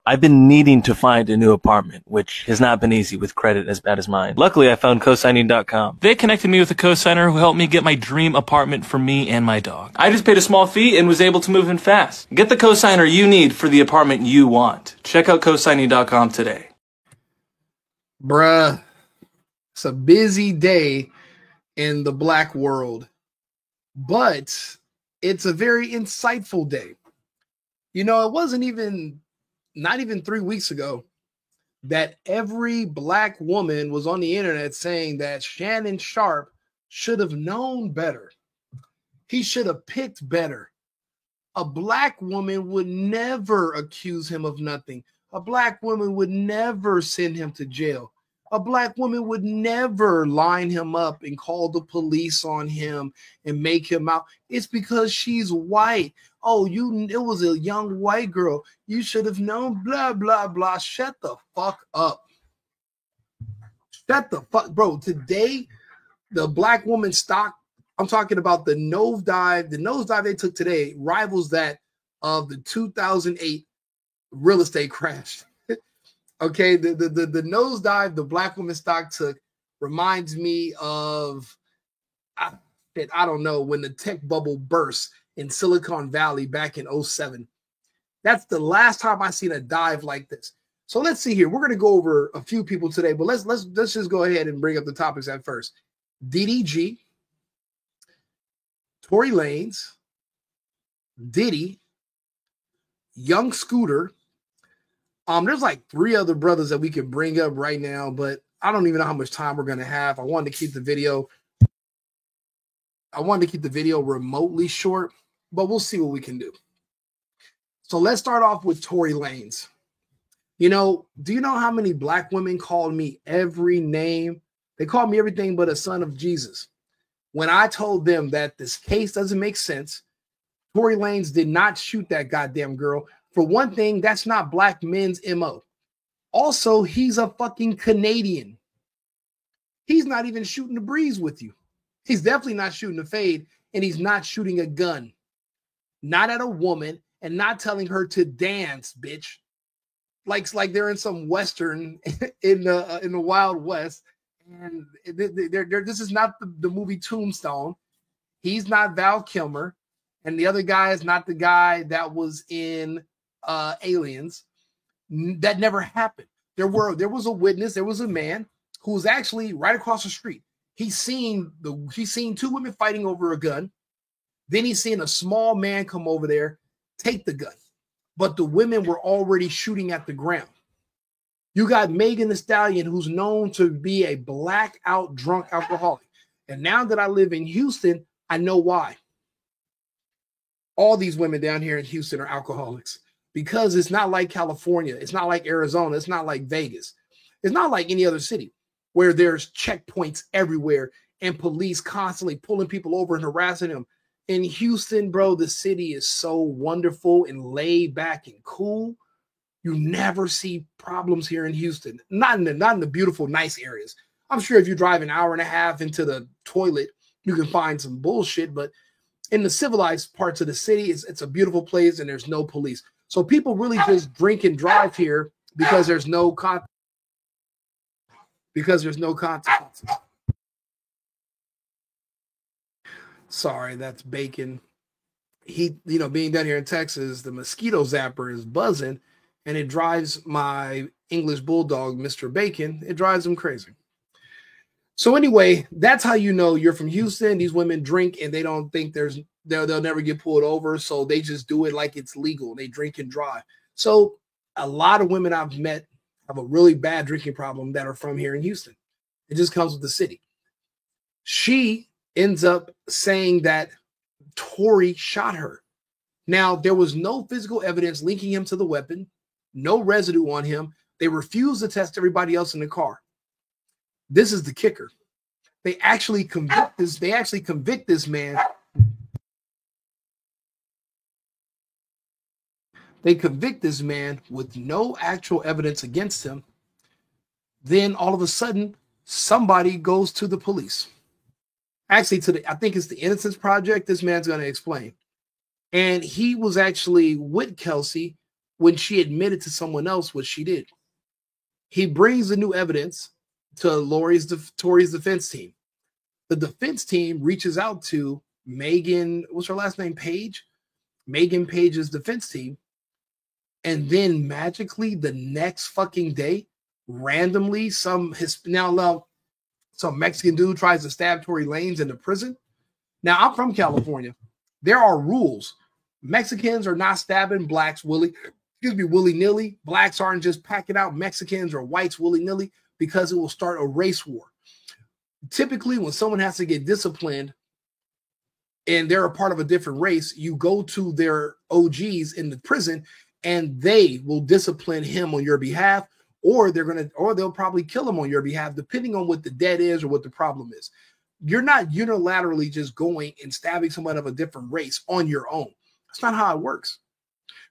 I've been needing to find a new apartment, which has not been easy with credit as bad as mine. Luckily, I found cosigning.com. They connected me with a cosigner who helped me get my dream apartment for me and my dog. I just paid a small fee and was able to move in fast. Get the cosigner you need for the apartment you want. Check out cosigning.com today. Bruh, it's a busy day in the black world, but it's a very insightful day. You know, it wasn't not even 3 weeks ago that every black woman was on the internet saying that Shannon Sharpe should have known better. He should have picked better. A black woman would never accuse him of nothing. A black woman would never send him to jail. A black woman would never line him up and call the police on him and make him out. It's because she's white. Oh, it was a young white girl. You should have known, blah, blah, blah. Shut the fuck up. Shut the fuck, bro. Today, the black woman stock, I'm talking about the nosedive they took today rivals that of the 2008 real estate crash. Okay, the nosedive the black woman stock took reminds me of, I don't know, when the tech bubble burst in Silicon Valley back in 2007. That's the last time I seen a dive like this. So let's see here. We're going to go over a few people today, but let's just go ahead and bring up the topics at first. DDG, Tory Lanez, Diddy, Young Scooter. There's like 3 other brothers that we can bring up right now, but I don't even know how much time we're going to have. I wanted to keep the video remotely short, but we'll see what we can do. So let's start off with Tory Lanez. You know, do you know how many black women called me every name? They called me everything but a son of Jesus. When I told them that this case doesn't make sense, Tory Lanez did not shoot that goddamn girl. For one thing, that's not black men's MO. Also, he's a fucking Canadian. He's not even shooting the breeze with you. He's definitely not shooting a fade, and he's not shooting a gun. Not at a woman, and not telling her to dance, bitch. Like they're in some Western in the Wild West. And this is not the movie Tombstone. He's not Val Kilmer. And the other guy is not the guy that was in Aliens. That never happened. There was a witness. There was a man who was actually right across the street. He's seen 2 women fighting over a gun. Then he's seen a small man come over there, take the gun. But the women were already shooting at the ground. You got Megan Thee Stallion, who's known to be a blackout drunk alcoholic. And now that I live in Houston, I know why. All these women down here in Houston are alcoholics because it's not like California. It's not like Arizona. It's not like Vegas. It's not like any other city where there's checkpoints everywhere and police constantly pulling people over and harassing them. In Houston, bro, the city is so wonderful and laid back and cool. You never see problems here in Houston. Not in the beautiful, nice areas. I'm sure if you drive an hour and a half into the toilet, you can find some bullshit, but in the civilized parts of the city, it's a beautiful place and there's no police. So people really just drink and drive here because there's no consequences. Sorry, that's Bacon. Being down here in Texas, the mosquito zapper is buzzing and it drives my English bulldog, Mr. Bacon, it drives him crazy. So anyway, that's how you know you're from Houston. These women drink and they don't think they'll never get pulled over. So they just do it like it's legal. They drink and drive. So a lot of women I've met have a really bad drinking problem that are from here in Houston. It just comes with the city. She ends up saying that Tory shot her. Now, there was no physical evidence linking him to the weapon, no residue on him. They refused to test everybody else in the car. This is the kicker. They actually convict this man. They convict this man with no actual evidence against him. Then all of a sudden, somebody goes to the police. Actually, I think it's the Innocence Project. This man's going to explain. And he was actually with Kelsey when she admitted to someone else what she did. He brings the new evidence to Tory's defense team. The defense team reaches out to Megan, what's her last name? Page? Megan Page's defense team. And then magically the next fucking day, randomly, some Mexican dude tries to stab Tory Lanez into prison. Now, I'm from California. There are rules. Mexicans are not stabbing blacks willy-nilly. Blacks aren't just packing out Mexicans or whites willy-nilly because it will start a race war. Typically, when someone has to get disciplined and they're a part of a different race, you go to their OGs in the prison and they will discipline him on your behalf, or they'll probably kill him on your behalf, depending on what the debt is or what the problem is. You're not unilaterally just going and stabbing someone of a different race on your own. That's not how it works,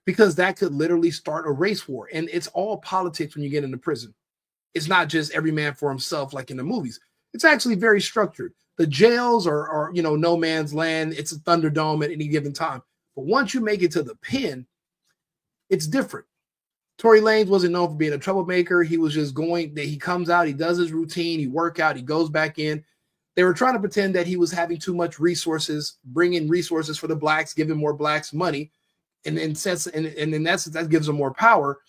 because that could literally start a race war. And it's all politics when you get into prison. It's not just every man for himself like in the movies. It's actually very structured. The jails are no man's land. It's a Thunderdome at any given time. But once you make it to the pen, it's different. Tory Lanez wasn't known for being a troublemaker. He was just he comes out, he does his routine, he work out, he goes back in. They were trying to pretend that he was having too much resources, bringing resources for the blacks, giving more blacks money. And in essence, that gives them more power.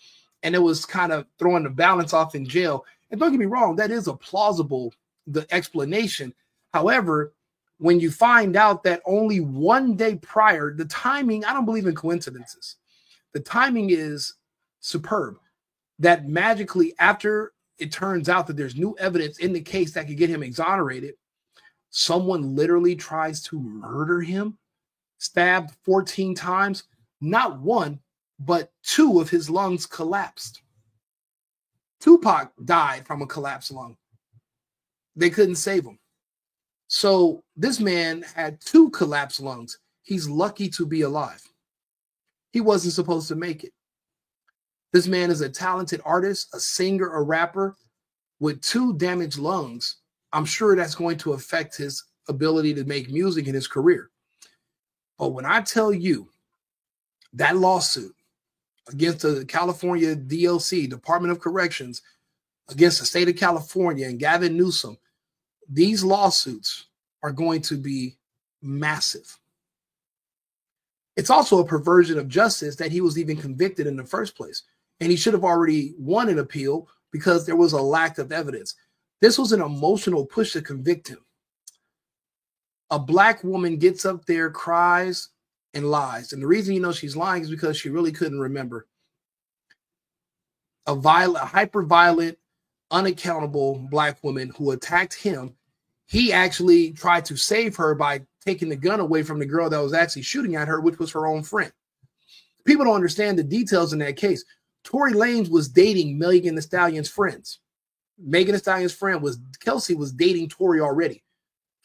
And it was kind of throwing the balance off in jail. And don't get me wrong, that is a plausible explanation. However, when you find out that only one day prior, the timing, I don't believe in coincidences. The timing is superb. That magically, after it turns out that there's new evidence in the case that could get him exonerated, someone literally tries to murder him, stabbed 14 times. Not one, but 2 of his lungs collapsed. Tupac died from a collapsed lung. They couldn't save him. So this man had 2 collapsed lungs. He's lucky to be alive. He wasn't supposed to make it. This man is a talented artist, a singer, a rapper with 2 damaged lungs. I'm sure that's going to affect his ability to make music in his career. But when I tell you that lawsuit against the California DLC, Department of Corrections, against the state of California and Gavin Newsom, these lawsuits are going to be massive. It's also a perversion of justice that he was even convicted in the first place. And he should have already won an appeal because there was a lack of evidence. This was an emotional push to convict him. A black woman gets up there, cries, and lies. And the reason you know she's lying is because she really couldn't remember. A hyper-violent, unaccountable black woman who attacked him. He actually tried to save her by taking the gun away from the girl that was actually shooting at her, which was her own friend. People don't understand the details in that case. Tory Lanez was dating Megan Thee Stallion's friends. Megan Thee Stallion's friend Kelsey was dating Tory already.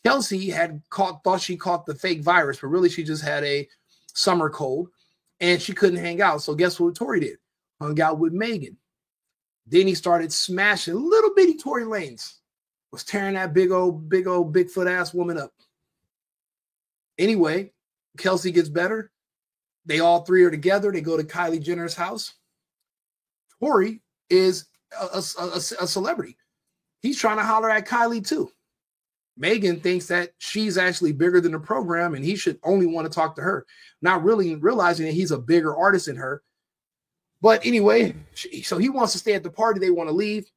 Kelsey thought she caught the fake virus, but really she just had a summer cold and she couldn't hang out. So guess what Tory did? Hung out with Megan. Then he started smashing little bitty Tory Lanez. Was tearing that big old Bigfoot ass woman up. Anyway, Kelsey gets better. They all 3 are together. They go to Kylie Jenner's house. Tory is a celebrity. He's trying to holler at Kylie too. Megan thinks that she's actually bigger than the program and he should only want to talk to her, not really realizing that he's a bigger artist than her. But anyway, so he wants to stay at the party. They want to leave.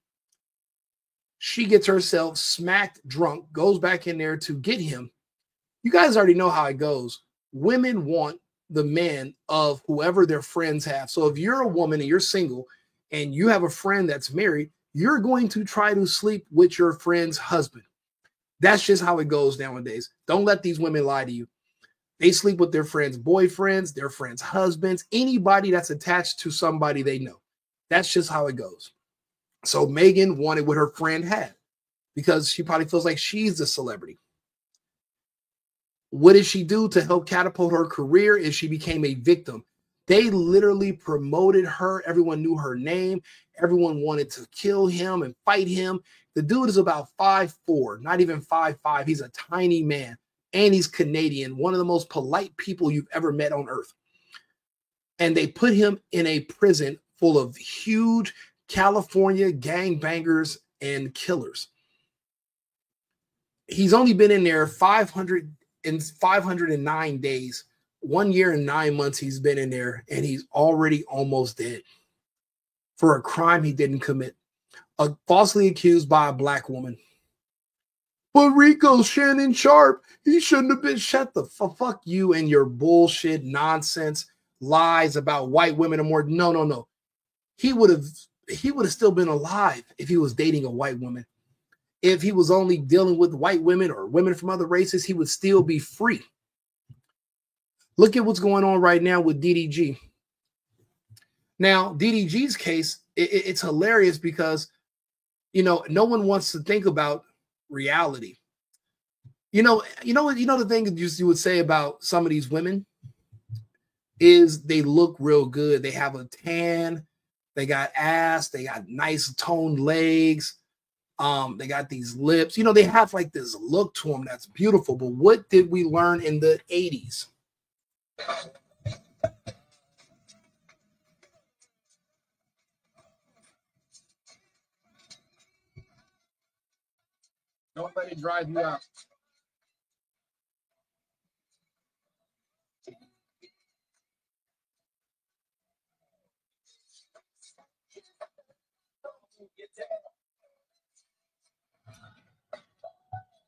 She gets herself smacked drunk, goes back in there to get him. You guys already know how it goes. Women want the man of whoever their friends have. So if you're a woman and you're single and you have a friend that's married, you're going to try to sleep with your friend's husband. That's just how it goes nowadays. Don't let these women lie to you. They sleep with their friends' boyfriends, their friends' husbands, anybody that's attached to somebody they know. That's just how it goes. So Megan wanted what her friend had because she probably feels like she's the celebrity. What did she do to help catapult her career? Is she became a victim. They literally promoted her. Everyone knew her name. Everyone wanted to kill him and fight him. The dude is about 5'4", not even 5'5". He's a tiny man, and he's Canadian, one of the most polite people you've ever met on earth. and they put him in a prison full of huge California gangbangers and killers. He's only been in there 509 days. 1 year and 9 months he's been in there, and he's already almost dead for a crime he didn't commit. Falsely accused by a black woman. But Rico Shannon Sharpe, he shouldn't have been. Shut the fuck you and your bullshit nonsense lies about white women are more. No. He would have still been alive if he was dating a white woman. If he was only dealing with white women or women from other races, he would still be free. Look at what's going on right now with DDG. Now, DDG's case, it's hilarious because, no one wants to think about reality. The thing that you would say about some of these women is they look real good. They have a tan, they got ass, they got nice toned legs. They got these lips. They have like this look to them that's beautiful. But what did we learn in the 80s? Don't let it drive you out.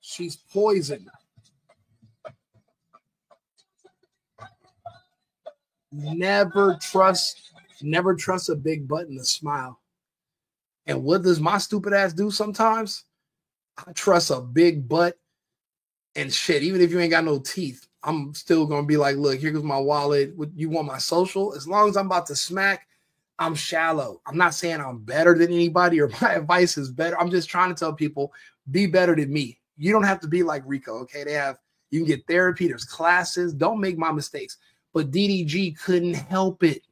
She's poison. Never trust a big butt and a smile. And what does my stupid ass do sometimes? I trust a big butt and shit. Even if you ain't got no teeth, I'm still gonna be like, look, here goes my wallet. You want my social? As long as I'm about to smack, I'm shallow. I'm not saying I'm better than anybody or my advice is better. I'm just trying to tell people, be better than me. You don't have to be like Rico, okay? You can get therapy. There's classes. Don't make my mistakes. But DDG couldn't help it.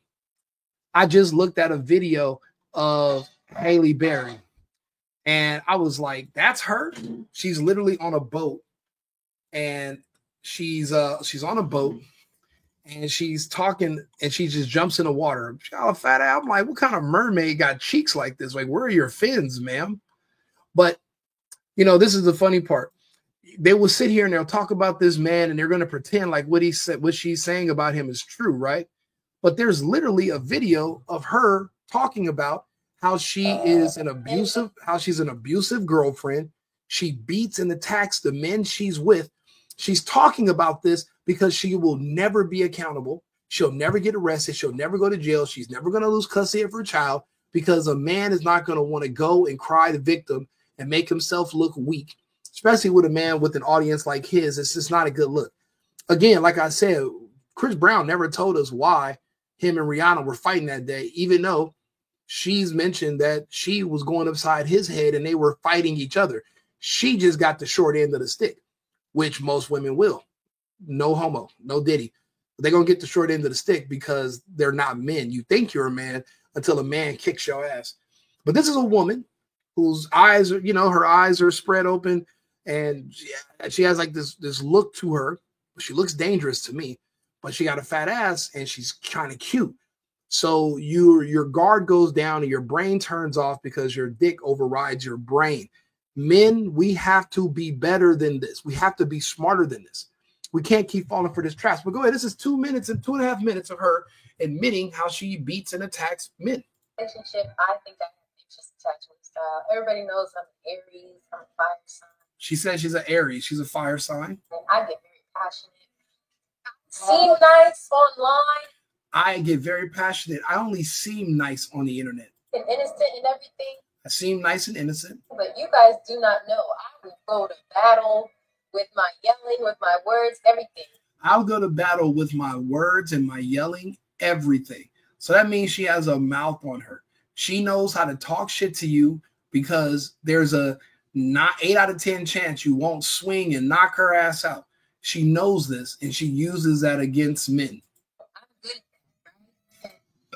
I just looked at a video of Halle Berry, and I was like, that's her? She's literally on a boat, and she's on a boat, and she's talking, and she just jumps in the water. She got a fat ass. I'm like, what kind of mermaid got cheeks like this? Like, where are your fins, ma'am? But, this is the funny part. They will sit here and they'll talk about this man, and they're going to pretend like what he said, what she's saying about him is true, right? But there's literally a video of her talking about how she's an abusive girlfriend. She beats and attacks the men she's with. She's talking about this because she will never be accountable. She'll never get arrested. She'll never go to jail. She's never going to lose custody of her child because a man is not going to want to go and cry the victim and make himself look weak, especially with a man with an audience like his. It's just not a good look. Again, like I said, Chris Brown never told us why him and Rihanna were fighting that day, even though she's mentioned that she was going upside his head and they were fighting each other. She just got the short end of the stick, which most women will. No homo, no diddy. But they're going to get the short end of the stick because they're not men. You think you're a man until a man kicks your ass. But this is a woman whose eyes are, her eyes are spread open, and she has like this look to her. She looks dangerous to me, but she got a fat ass and she's kind of cute. So your guard goes down and your brain turns off because your dick overrides your brain. Men, we have to be better than this. We have to be smarter than this. We can't keep falling for this trap. But go ahead. This is 2 minutes and 2.5 minutes of her admitting how she beats and attacks men. Relationship, I think I have anxious attachment style. Everybody knows I'm an Aries. I'm a fire sign. She says she's an Aries. She's a fire sign. And I get very passionate. Seem nice online. I get very passionate. I only seem nice on the internet. And innocent and everything. I seem nice and innocent. But you guys do not know. I will go to battle with my yelling, with my words, everything. I'll go to battle with my words and my yelling, everything. So that means she has a mouth on her. She knows how to talk shit to you because there's a 8 out of 10 chance you won't swing and knock her ass out. She knows this, and she uses that against men.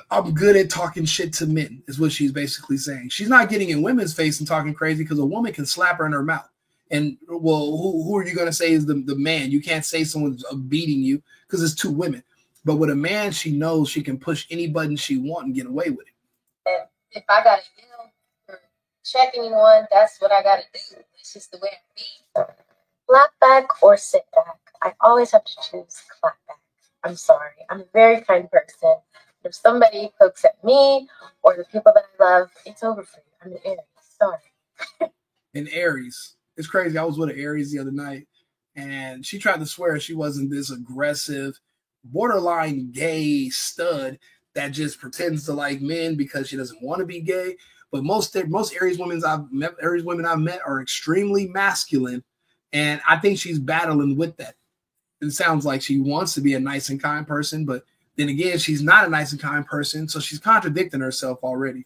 I'm good at talking shit to men, is what she's basically saying. She's not getting in women's face and talking crazy because a woman can slap her in her mouth. And, well, who are you going to say is the man? You can't say someone's beating you because it's 2 women. But with a man, she knows she can push any button she wants and get away with it. And if I got to yell or check anyone, that's what I got to do. It's just the way I be. Clap back or sit back. I always have to choose clap back. I'm sorry. I'm a very kind person. If somebody pokes at me or the people that I love, it's over for you. I'm an Aries. Sorry. An Aries. It's crazy. I was with an Aries the other night, and she tried to swear she wasn't this aggressive, borderline gay stud that just pretends to like men because she doesn't want to be gay. But most Aries women I've met are extremely masculine, and I think she's battling with that. It sounds like she wants to be a nice and kind person, but then again, she's not a nice and kind person, so she's contradicting herself already.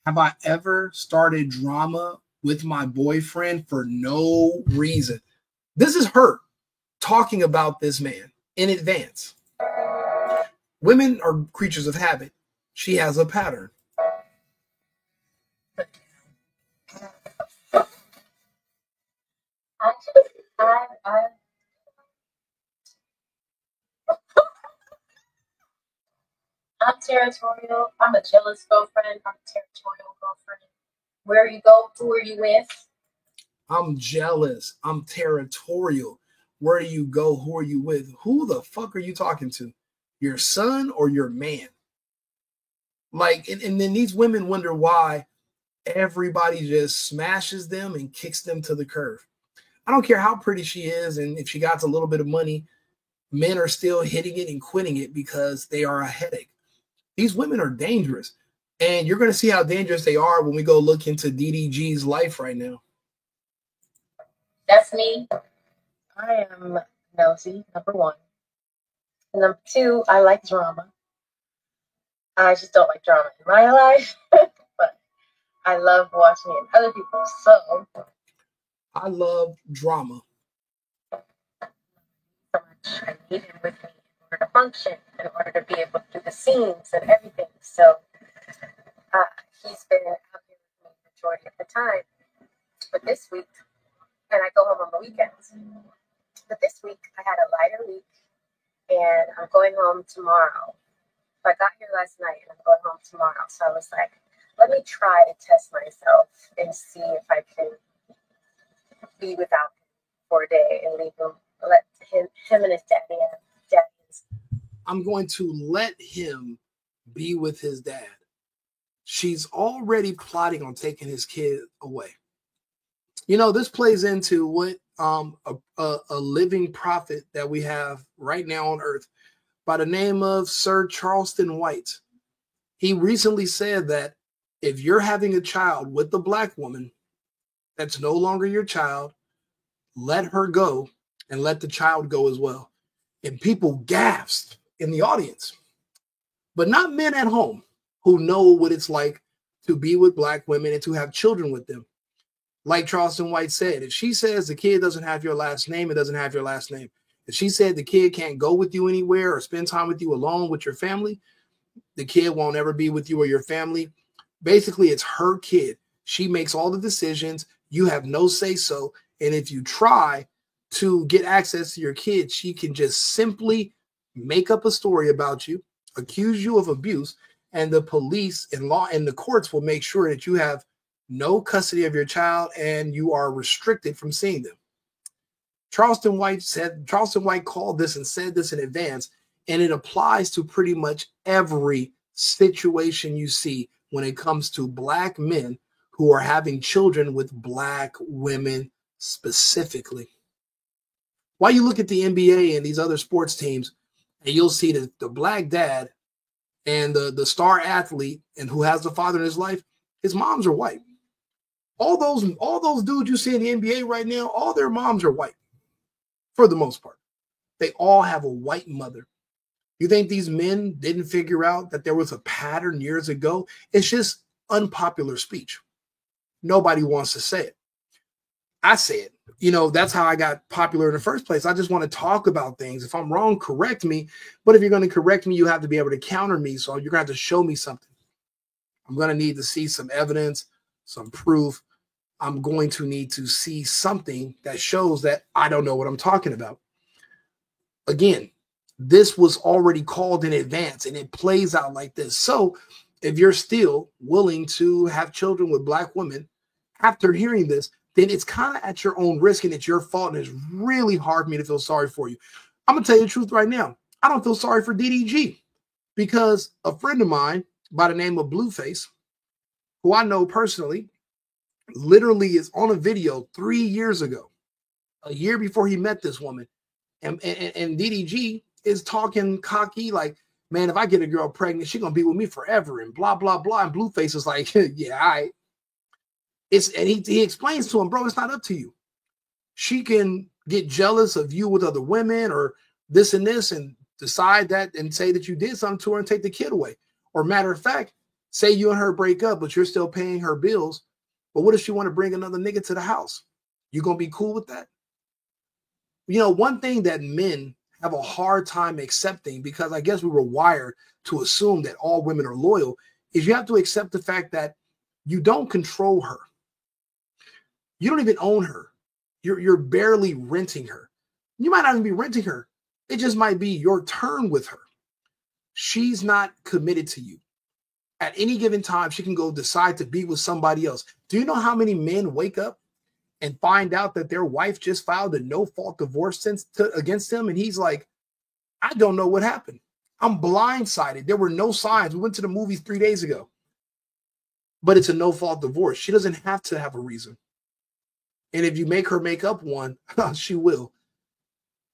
Have I ever started drama with my boyfriend for no reason? This is her talking about this man in advance. Women are creatures of habit. She has a pattern. I'm territorial. I'm a jealous girlfriend. I'm a territorial girlfriend. Where you go, who are you with? I'm jealous. I'm territorial. Where do you go? Who are you with? Who the fuck are you talking to? Your son or your man? Like, and then these women wonder why everybody just smashes them and kicks them to the curb. I don't care how pretty she is, and if she got a little bit of money, men are still hitting it and quitting it because they are a headache. These women are dangerous, and you're going to see how dangerous they are when we go look into DDG's life right now. That's me. I am nosy, number one. And number two, I like drama. I just don't like drama in my life, but I love watching it in other people's. So I love drama. So much. I need him with me in order to function, in order to be able to do the scenes and everything. So he's been out here with me the majority of the time. But this week, and I go home on the weekends. But this week, I had a lighter week, and I'm going home tomorrow. So I got here last night, and I'm going home tomorrow. So I was like, let me try to test myself and see if I can be without him for a day and leave him, let him and his daddy. I'm going to let him be with his dad. She's already plotting on taking his kid away. You know, this plays into what a living prophet that we have right now on earth by the name of Sir Charleston White. He recently said that if you're having a child with a black woman that's no longer your child, let her go and let the child go as well. And people gasped in the audience, but not men at home who know what it's like to be with black women and to have children with them. Like Charleston White said, if she says the kid doesn't have your last name, it doesn't have your last name. If she said the kid can't go with you anywhere or spend time with you alone with your family, the kid won't ever be with you or your family. Basically, it's her kid. She makes all the decisions. You have no say so. And if you try to get access to your kid, she can just simply make up a story about you, accuse you of abuse, and the police and law and the courts will make sure that you have no custody of your child and you are restricted from seeing them. Charleston White called this and said this in advance, and it applies to pretty much every situation you see when it comes to black men who are having children with black women specifically. Why you look at the NBA and these other sports teams, and you'll see that the black dad and the star athlete and who has the father in his life, his moms are white. All those dudes you see in the NBA right now, all their moms are white for the most part. They all have a white mother. You think these men didn't figure out that there was a pattern years ago? It's just unpopular speech. Nobody wants to say it. I say it. You know, that's how I got popular in the first place. I just want to talk about things. If I'm wrong, correct me. But if you're going to correct me, you have to be able to counter me. So you're going to have to show me something. I'm going to need to see some evidence, some proof. I'm going to need to see something that shows that I don't know what I'm talking about. Again, this was already called in advance and it plays out like this. So if you're still willing to have children with black women after hearing this, then it's kind of at your own risk and it's your fault. And it's really hard for me to feel sorry for you. I'm going to tell you the truth right now. I don't feel sorry for DDG because a friend of mine by the name of Blueface, who I know personally, literally is on a video 3 years ago, a year before he met this woman. And DDG is talking cocky like, man, if I get a girl pregnant, she's going to be with me forever and blah, blah, blah. And Blueface is like, yeah, all right. And he explains to him, bro, it's not up to you. She can get jealous of you with other women or this and this and decide that and say that you did something to her and take the kid away. Or matter of fact, say you and her break up, but you're still paying her bills. But what if she want to bring another nigga to the house? You going to be cool with that? You know, one thing that men have a hard time accepting, because I guess we were wired to assume that all women are loyal, is you have to accept the fact that you don't control her. You don't even own her. You're barely renting her. You might not even be renting her. It just might be your turn with her. She's not committed to you. At any given time, she can go decide to be with somebody else. Do you know how many men wake up and find out that their wife just filed a no-fault divorce against him? And he's like, I don't know what happened. I'm blindsided. There were no signs. We went to the movies 3 days ago. But it's a no-fault divorce. She doesn't have to have a reason. And if you make her make up one, she will.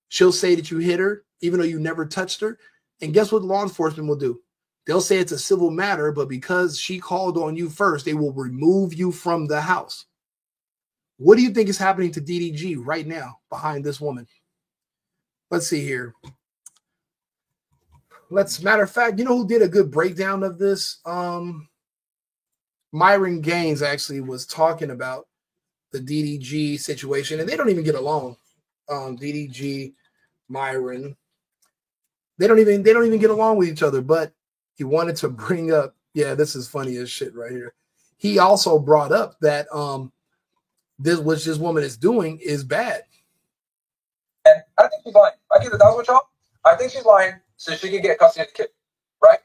She'll say that you hit her, even though you never touched her. And guess what law enforcement will do? They'll say it's a civil matter, but because she called on you first, they will remove you from the house. What do you think is happening to DDG right now behind this woman? Let's see here. Matter of fact, you know who did a good breakdown of this? Myron Gaines actually was talking about the DDG situation, and they don't even get along. DDG, Myron, they don't even get along with each other. But he wanted to bring up, yeah, this is funny as shit right here. He also brought up that this what this woman is doing is bad. And I think she's lying. I give it $1,000 with y'all. I think she's lying so she can get custody of the kid, right?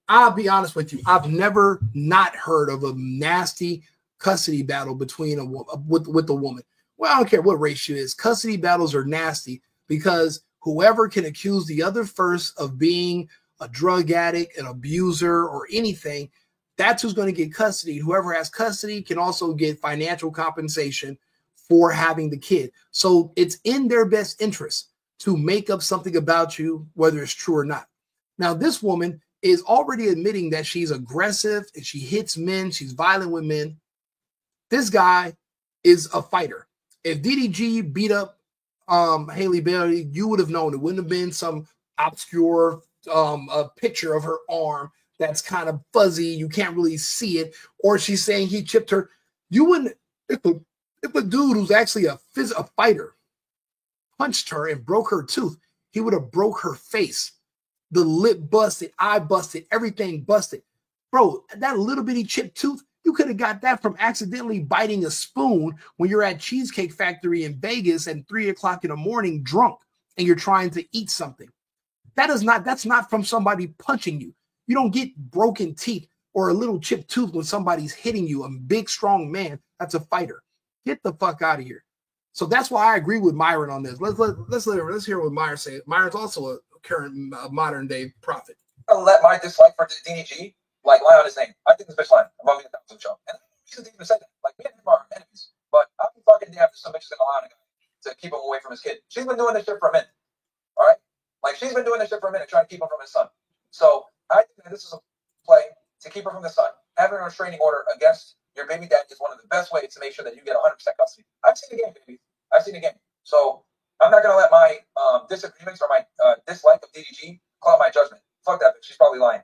I'll be honest with you. I've never not heard of a nasty custody battle between with a woman. Well, I don't care what race she is. Custody battles are nasty because whoever can accuse the other first of being a drug addict, an abuser, or anything, that's who's going to get custody. Whoever has custody can also get financial compensation for having the kid. So it's in their best interest to make up something about you, whether it's true or not. Now, this woman is already admitting that she's aggressive and she hits men. She's violent with men. This guy is a fighter. If DDG beat up Haley Bailey, you would have known. It wouldn't have been some obscure a picture of her arm that's kind of fuzzy. You can't really see it. Or she's saying he chipped her. You wouldn't, if a dude who's actually a fighter punched her and broke her tooth, he would have broke her face. The lip busted, eye busted, everything busted. Bro, that little bitty chipped tooth, you could have got that from accidentally biting a spoon when you're at Cheesecake Factory in Vegas at 3 o'clock in the morning drunk and you're trying to eat something. That's not from somebody punching you. You don't get broken teeth or a little chipped tooth when somebody's hitting you. A big, strong man, that's a fighter. Get the fuck out of here. So that's why I agree with Myron on this. Let's hear what Myron says. Myron's also a current modern day prophet. I'm gonna let my dislike for DDG lie on his name. I think this bitch lying. I'm gonna get $1,000 show. And I don't even say that. Like, me and him are enemies. But I'll be fucking damned if some bitch is gonna lie on a guy to keep him away from his kid. She's been doing this shit for a minute. All right? Like, she's been doing this shit for a minute, trying to keep him from his son. So I think that this is a play to keep her from the son. Having a restraining order against your baby dad is one of the best ways to make sure that you get 100% custody. I've seen the game, baby. I've seen the game. So I'm not going to let my disagreements or my dislike of DDG cloud my judgment. Fuck that bitch. She's probably lying.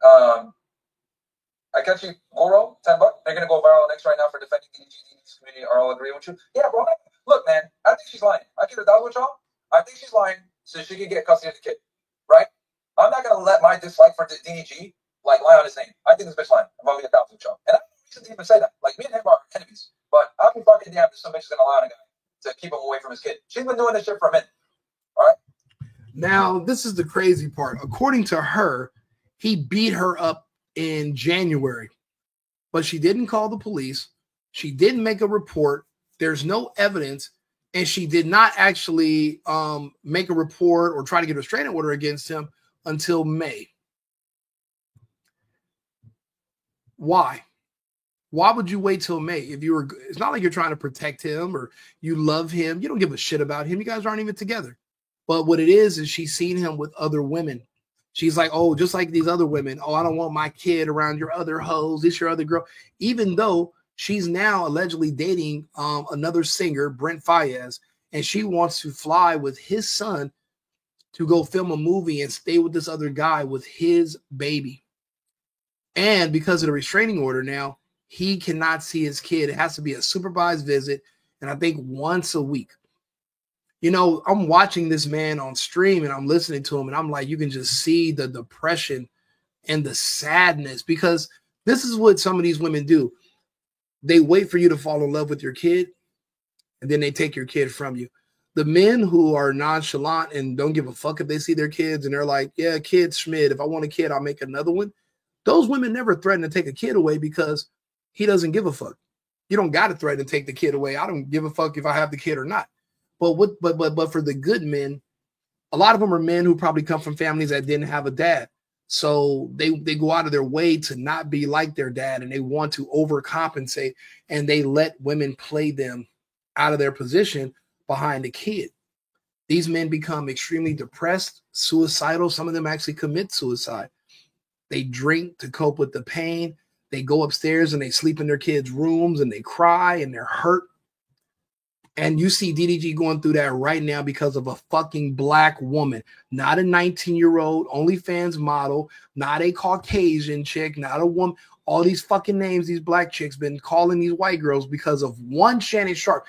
I catch you, Goro, $10. They're going to go viral next right now for defending DDG. DDG's community are all agreeing with you. Yeah, bro. Look, man, I think she's lying. I give it $1,000 with y'all. I think she's lying so she can get custody of the kid, right? I'm not going to let my dislike for DDG lie on his name. I think this bitch lying. I'm going to get $1,000 with y'all. And I don't reason to even say that. Like, me and him are enemies, but I'll be fucking damned if some bitch is gonna allow a guy to keep him away from his kid. She's been doing this shit for a minute. All right. Now, this is the crazy part. According to her, he beat her up in January, but she didn't call the police. She didn't make a report. There's no evidence, and she did not actually make a report or try to get a restraining order against him until May. Why? Why would you wait till May? If you were, it's not like you're trying to protect him or you love him. You don't give a shit about him. You guys aren't even together. But what it is she's seen him with other women. She's like, oh, just like these other women. Oh, I don't want my kid around your other hoes. This your other girl. Even though she's now allegedly dating another singer, Brent Faiyaz, and she wants to fly with his son to go film a movie and stay with this other guy with his baby. And because of the restraining order now, he cannot see his kid. It has to be a supervised visit, and I think once a week. You know, I'm watching this man on stream and I'm listening to him, and I'm like, you can just see the depression and the sadness, because this is what some of these women do. They wait for you to fall in love with your kid, and then they take your kid from you. The men who are nonchalant and don't give a fuck if they see their kids and they're like, yeah, kid Schmidt, if I want a kid, I'll make another one. Those women never threaten to take a kid away because he doesn't give a fuck. You don't got to threaten to take the kid away. I don't give a fuck if I have the kid or not. But for the good men, a lot of them are men who probably come from families that didn't have a dad. So they go out of their way to not be like their dad, and they want to overcompensate, and they let women play them out of their position behind the kid. These men become extremely depressed, suicidal. Some of them actually commit suicide. They drink to cope with the pain. They go upstairs and they sleep in their kids' rooms and they cry and they're hurt. And you see DDG going through that right now because of a fucking black woman, not a 19-year-old OnlyFans model, not a Caucasian chick, not a woman. All these fucking names these black chicks been calling these white girls because of one Shannon Sharpe.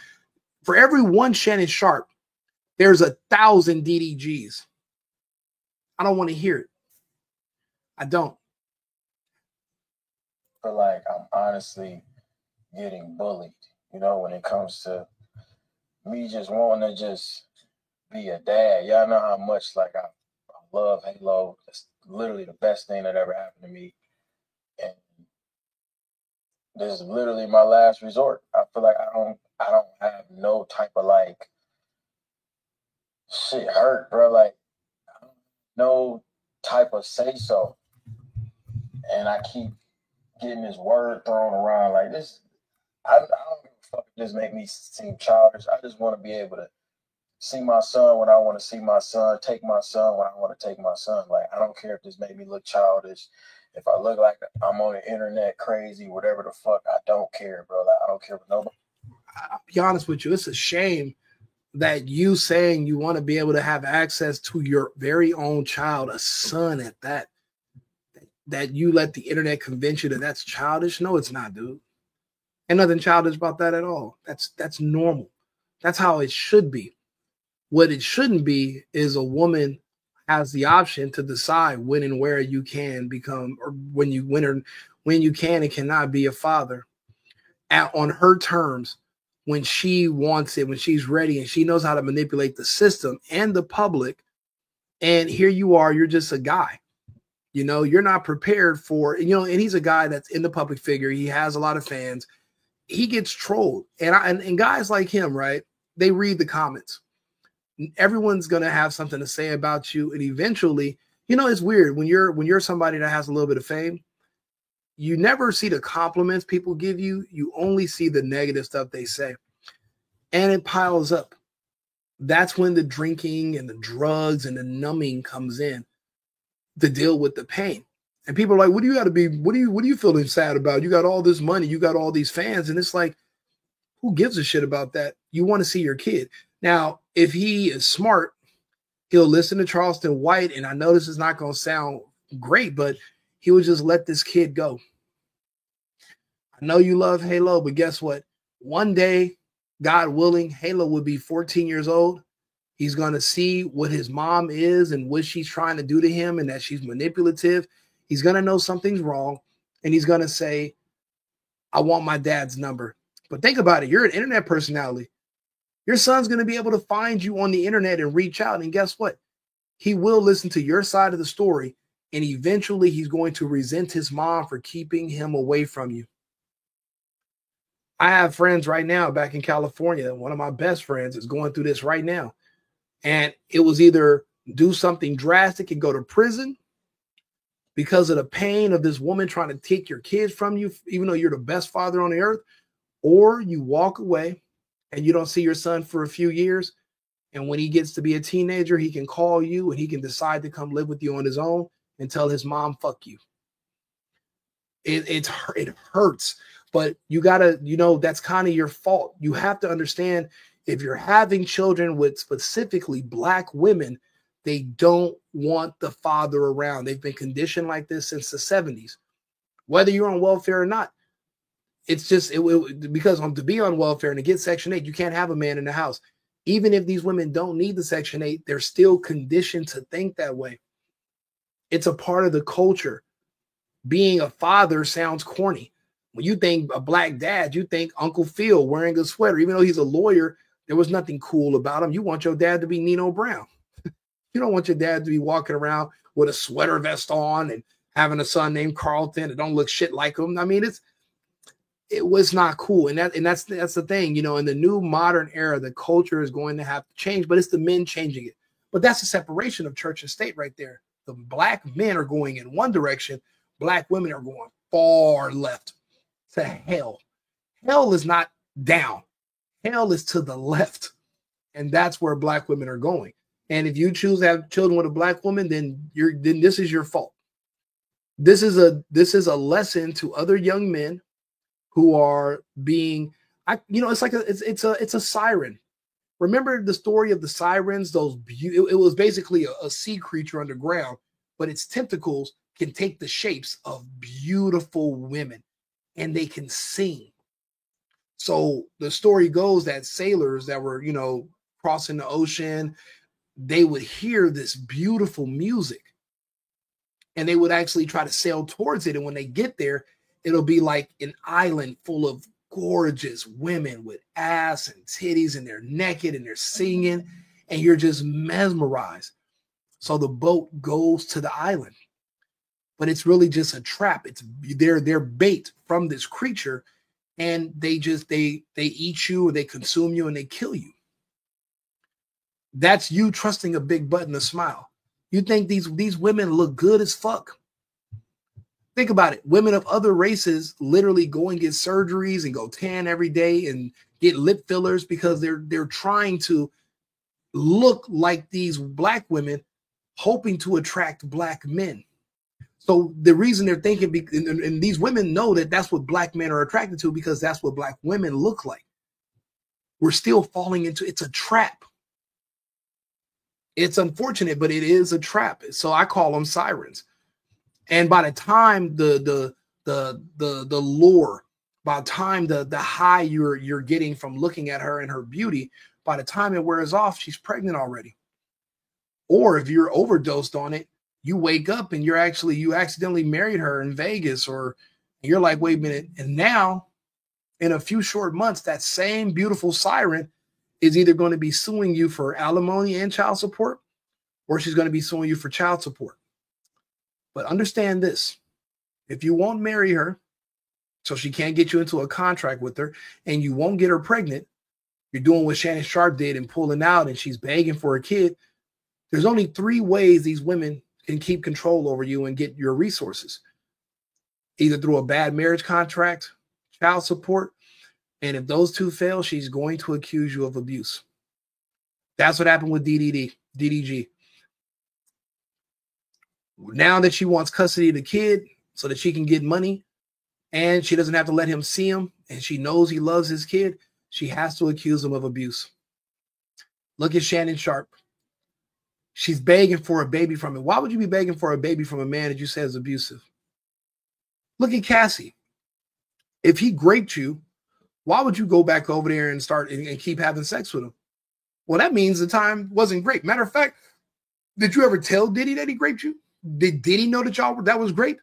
For every one Shannon Sharpe, there's 1,000 DDGs. I don't want to hear it. I don't. I feel like I'm honestly getting bullied, you know, when it comes to me just wanting to just be a dad. Y'all know how much like I love Halo. It's literally the best thing that ever happened to me. And this is literally my last resort. I feel like I don't have no type of like shit hurt, bro. Like no type of say so. And I keep getting this word thrown around like this. I don't give a fuck if this make me seem childish. I just want to be able to see my son when I want to see my son, take my son when I want to take my son. Like, I don't care if this make me look childish. If I look like I'm on the internet crazy, whatever the fuck, I don't care, bro. Like, I don't care what nobody. I'll be honest with you. It's a shame that you saying you want to be able to have access to your very own child, a son at that you let the internet convince you that that's childish. No, it's not, dude. And nothing childish about that at all. That's normal. That's how it should be. What it shouldn't be is a woman has the option to decide when and where you can become, or when you can and cannot be a father on her terms, when she wants it, when she's ready, and she knows how to manipulate the system and the public. And here you are, you're just a guy. You know, you're not prepared for, you know, and he's a guy that's in the public figure. He has a lot of fans. He gets trolled. And guys like him, right? They read the comments. Everyone's going to have something to say about you. And eventually, you know, it's weird when you're somebody that has a little bit of fame, you never see the compliments people give you. You only see the negative stuff they say. And it piles up. That's when the drinking and the drugs and the numbing comes in to deal with the pain. And people are like, what do you feeling sad about? You got all this money, you got all these fans. And it's like, who gives a shit about that? You want to see your kid. Now, if he is smart, he'll listen to Charleston White. And I know this is not going to sound great, but he would just let this kid go. I know you love Halo, but guess what? One day, God willing, Halo will be 14 years old. He's going to see what his mom is and what she's trying to do to him and that she's manipulative. He's going to know something's wrong. And he's going to say, I want my dad's number. But think about it. You're an internet personality. Your son's going to be able to find you on the internet and reach out. And guess what? He will listen to your side of the story. And eventually he's going to resent his mom for keeping him away from you. I have friends right now back in California. One of my best friends is going through this right now. And it was either do something drastic and go to prison because of the pain of this woman trying to take your kids from you, even though you're the best father on the earth, or you walk away and you don't see your son for a few years. And when he gets to be a teenager, he can call you and he can decide to come live with you on his own and tell his mom, fuck you. It hurts, but you gotta, that's kind of your fault. You have to understand, if you're having children with specifically Black women, they don't want the father around. They've been conditioned like this since the 70s. Whether you're on welfare or not, it's just because to be on welfare and to get Section 8, you can't have a man in the house. Even if these women don't need the Section 8, they're still conditioned to think that way. It's a part of the culture. Being a father sounds corny. When you think a Black dad, you think Uncle Phil wearing a sweater. Even though he's a lawyer, there was nothing cool about him. You want your dad to be Nino Brown. You don't want your dad to be walking around with a sweater vest on and having a son named Carlton that don't look shit like him. I mean, it was not cool. And that's the thing, in the new modern era, the culture is going to have to change, but it's the men changing it. But that's the separation of church and state right there. The Black men are going in one direction. Black women are going far left to hell. Hell is not down. Hell is to the left. And that's where Black women are going. And if you choose to have children with a Black woman, then this is your fault. This is a lesson to other young men who are being, it's like it's a siren. Remember the story of the sirens? It was basically a sea creature underground, but its tentacles can take the shapes of beautiful women, and they can sing. So the story goes that sailors that were, crossing the ocean, they would hear this beautiful music and they would actually try to sail towards it. And when they get there, it'll be like an island full of gorgeous women with ass and titties, and they're naked and they're singing, and you're just mesmerized. So the boat goes to the island, but it's really just a trap. It's they're bait from this creature, and they eat you, or they consume you, and they kill you. That's you trusting a big butt and a smile. You think these women look good as fuck. Think about it. Women of other races literally go and get surgeries and go tan every day and get lip fillers because they're trying to look like these Black women, hoping to attract Black men. So the reason they're thinking, and these women know that that's what Black men are attracted to, because that's what Black women look like. We're still falling into, it's a trap. It's unfortunate, but it is a trap. So I call them sirens. And by the time the lure, by the time the high you're getting from looking at her and her beauty, by the time it wears off, she's pregnant already. Or if you're overdosed on it, you wake up and you accidentally married her in Vegas, or you're like, wait a minute. And now in a few short months, that same beautiful siren is either going to be suing you for alimony and child support, or she's going to be suing you for child support. But understand this: if you won't marry her, so she can't get you into a contract with her, and you won't get her pregnant, you're doing what Shannon Sharpe did and pulling out, and she's begging for a kid. There's only 3 ways these women can keep control over you and get your resources: either through a bad marriage contract, child support, and if those 2 fail, she's going to accuse you of abuse. That's what happened with DDG. Now that she wants custody of the kid so that she can get money, and she doesn't have to let him see him, and she knows he loves his kid, she has to accuse him of abuse. Look at Shannon Sharpe. She's begging for a baby from him. Why would you be begging for a baby from a man that you say is abusive? Look at Cassie. If he raped you, why would you go back over there and start and keep having sex with him? Well, that means the time wasn't great. Matter of fact, did you ever tell Diddy that he raped you? Did he know that that was great?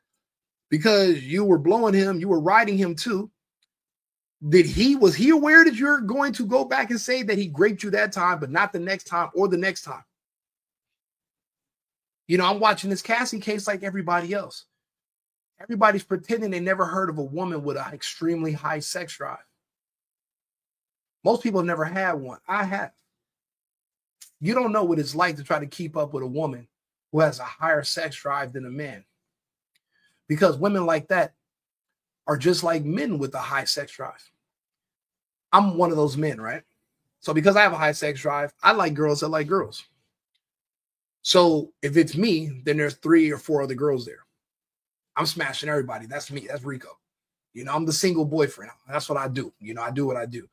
Because you were blowing him, you were riding him too, Was he aware that you're going to go back and say that he raped you that time, but not the next time or the next time? You know, I'm watching this Cassie case like everybody else. Everybody's pretending they never heard of a woman with an extremely high sex drive. Most people have never had one. I have. You don't know what it's like to try to keep up with a woman who has a higher sex drive than a man. Because women like that are just like men with a high sex drive. I'm one of those men, right? So because I have a high sex drive, I like girls that like girls. So if it's me, then there's 3 or 4 other girls there. I'm smashing everybody. That's me. That's Rico. You know, I'm the single boyfriend. That's what I do. You know, I do what I do.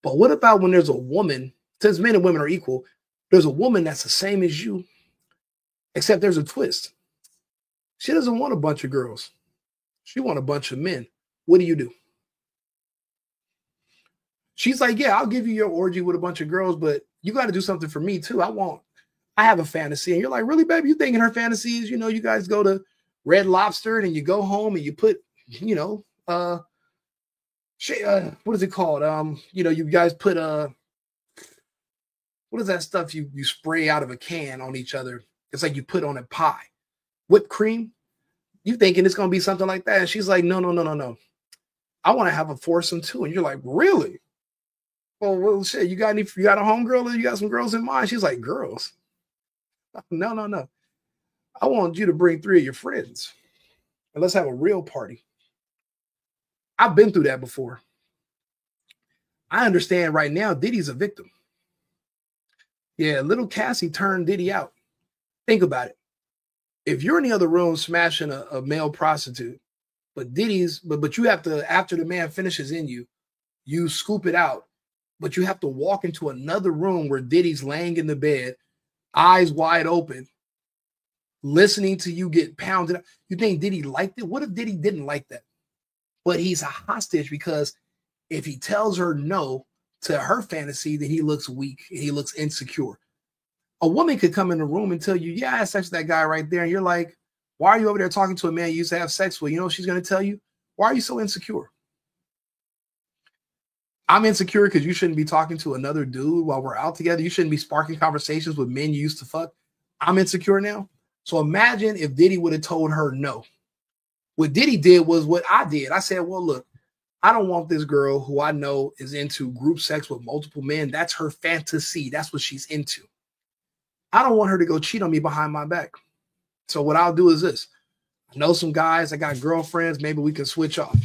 But what about when there's a woman, since men and women are equal, there's a woman that's the same as you, except there's a twist. She doesn't want a bunch of girls. She wants a bunch of men. What do? She's like, yeah, I'll give you your orgy with a bunch of girls, but you got to do something for me too. I have a fantasy. And you're like, really, baby? You thinking her fantasy is, you know, you guys go to Red Lobster and you go home and you put, you know, what is it called? You know, you guys put what is that stuff you spray out of a can on each other? It's like you put on a pie. Whipped cream? You thinking it's gonna be something like that? And she's like, no. I want to have a foursome too. And you're like, really? Well, shit, you got a homegirl or you got some girls in mind? She's like, girls? No. I want you to bring 3 of your friends and let's have a real party. I've been through that before. I understand right now Diddy's a victim. Yeah, little Cassie turned Diddy out. Think about it. If you're in the other room smashing a male prostitute, but you have to, after the man finishes in you, you scoop it out, but you have to walk into another room where Diddy's laying in the bed, eyes wide open, listening to you get pounded. You think Diddy liked it? What if Diddy didn't like that? But he's a hostage because if he tells her no to her fantasy, then he looks weak and he looks insecure. A woman could come in the room and tell you, yeah, I had sex with that guy right there. And you're like, why are you over there talking to a man you used to have sex with? You know what she's going to tell you? Why are you so insecure? I'm insecure because you shouldn't be talking to another dude while we're out together. You shouldn't be sparking conversations with men you used to fuck. I'm insecure now. So imagine if Diddy would have told her no. What Diddy did was what I did. I said, well, look, I don't want this girl who I know is into group sex with multiple men. That's her fantasy. That's what she's into. I don't want her to go cheat on me behind my back. So what I'll do is this. I know some guys, I got girlfriends. Maybe we can switch off.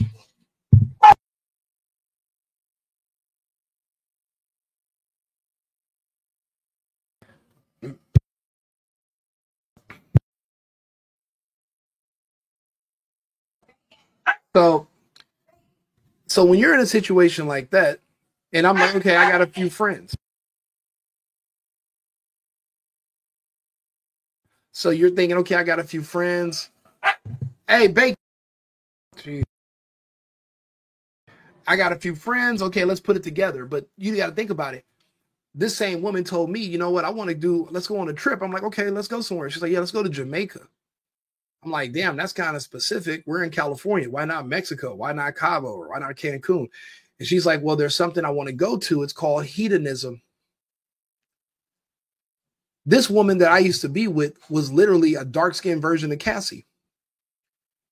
So when you're in a situation like that, and I'm like, okay, I got a few friends. So you're thinking, okay, I got a few friends. Hey, Bake. I got a few friends. Okay, let's put it together. But you got to think about it. This same woman told me, you know what, let's go on a trip. I'm like, okay, let's go somewhere. She's like, yeah, let's go to Jamaica. I'm like, damn, that's kind of specific. We're in California. Why not Mexico? Why not Cabo? Or why not Cancun? And she's like, well, there's something I want to go to. It's called hedonism. This woman that I used to be with was literally a dark-skinned version of Cassie.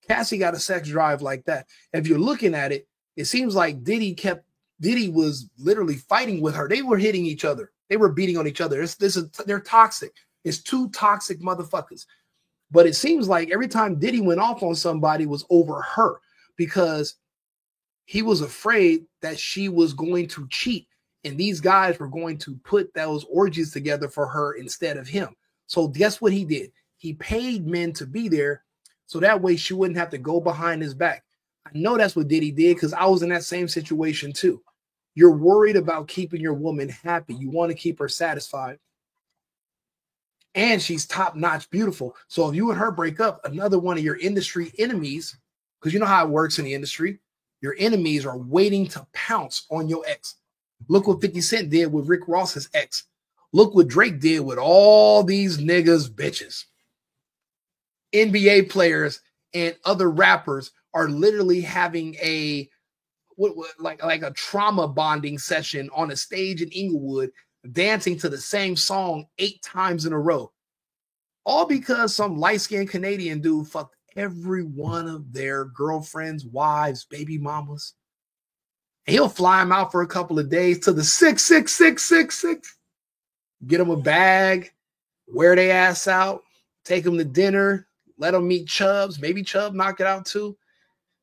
Cassie got a sex drive like that. If you're looking at it, it seems like Diddy was literally fighting with her. They were hitting each other. They were beating on each other. They're toxic. It's 2 toxic motherfuckers. But it seems like every time Diddy went off on somebody was over her because he was afraid that she was going to cheat and these guys were going to put those orgies together for her instead of him. So guess what he did? He paid men to be there so that way she wouldn't have to go behind his back. I know that's what Diddy did because I was in that same situation too. You're worried about keeping your woman happy. You want to keep her satisfied. And she's top-notch beautiful. So if you and her break up, another one of your industry enemies, because you know how it works in the industry, your enemies are waiting to pounce on your ex. Look what 50 Cent did with Rick Ross's ex. Look what Drake did with all these niggas bitches. NBA players and other rappers are literally having a like a trauma bonding session on a stage in Inglewood, dancing to the same song 8 times in a row. All because some light-skinned Canadian dude fucked every one of their girlfriends, wives, baby mamas. And he'll fly them out for a couple of days to the 66666. Get them a bag, wear their ass out, take them to dinner, let them meet Chubbs, maybe Chubb knock it out too.